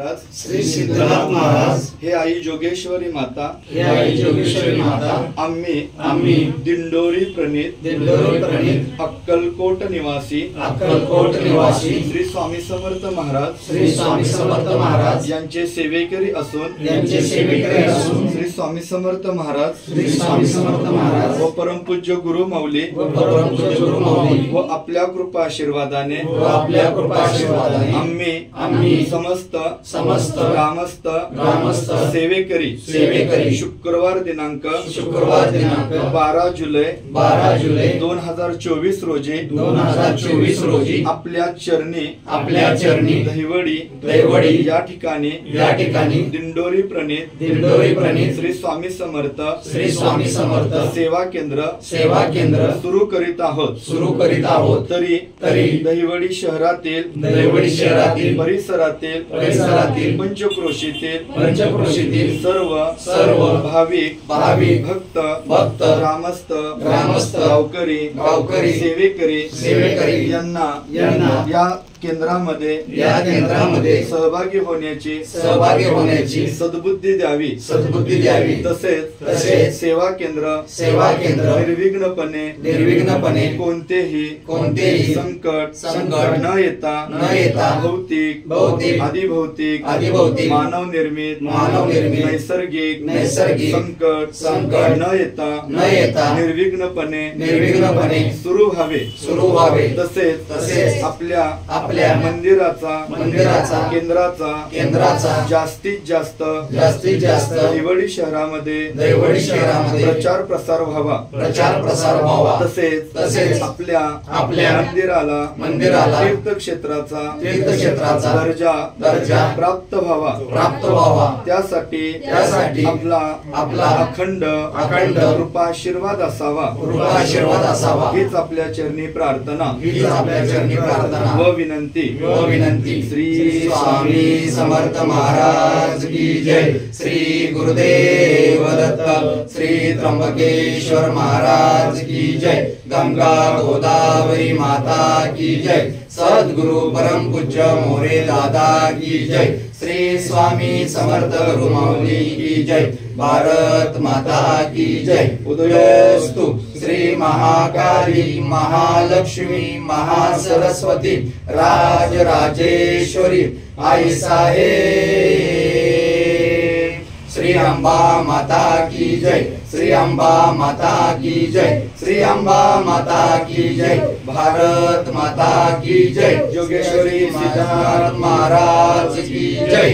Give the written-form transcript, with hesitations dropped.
श्री सिद्धनाथ महाराज हे आई जोगेश्वरी माता हे आई जोगेश्वरी माता आम्ही दिंडोरी प्रणीत अक्कलकोट निवासी श्री स्वामी समर्थ महाराज यांचे सेवेकरी असून श्री स्वामी समर्थ महाराज व परमपूज्य गुरु माऊली व आपल्या कृपा आशीर्वादाने आम्ही समस्त ग्रामस्थ सेवेकरी शुक्रवार दिनांक 12 जुलै 2024 रोजी आपल्या चरणी दहिवडी या ठिकाणी दिंडोरी प्रणीत श्री स्वामी समर्थ सेवा केंद्र सुरू करीत आहोत। तरी दहिवडी शहरातील परिसरातील पंचक्रोशीतील सर्व भाविक भक्त ग्रामस्थ गावकरी सेवेकरी यांना या केंद्रामध्ये सहभागी होण्याची सद्बुद्धी द्यावी तसेच सेवा केंद्र निर्विघ्नपणे कोणतेही संकट न येता भौतिक आदिभौतिक मानव निर्मित नैसर्गिक संकट न येता निर्विघ्नपणे सुरू व्हावे तसेच आपल्या मंदिराचा केंद्राचा जास्तीत जास्त दहिवडी शहरामध्ये प्रचार प्रसार व्हावा तसेच आपल्या मंदिराला तीर्थक्षेत्राचा दर्जा प्राप्त व्हावा त्यासाठी आपला अखंड कृपा आशीर्वाद असावा हीच आपल्या चरणी प्रार्थना व विनंती। श्री स्वामी समर्थ महाराज की जय। श्री गुरुदेव दत्त श्री त्र्यंबकेश्वर महाराज की जय। गंगा गोदावरी माता की जय। सद्गुरु परम पूज्य मोरे दादा की जय। श्री स्वामी समर्थ गुरु माऊली की जय। भारत माता की जय। उदयोस्तु श्री महाकाली महालक्ष्मी महासरस्वती राजराजेश्वरी आई साहेब। श्री अम्बा माता की जय। श्री अम्बा माता की जय। श्री अम्बा माता की जय। भारत माता की जय। जोगेश्वरी सिद्धनाथ महाराज की जय।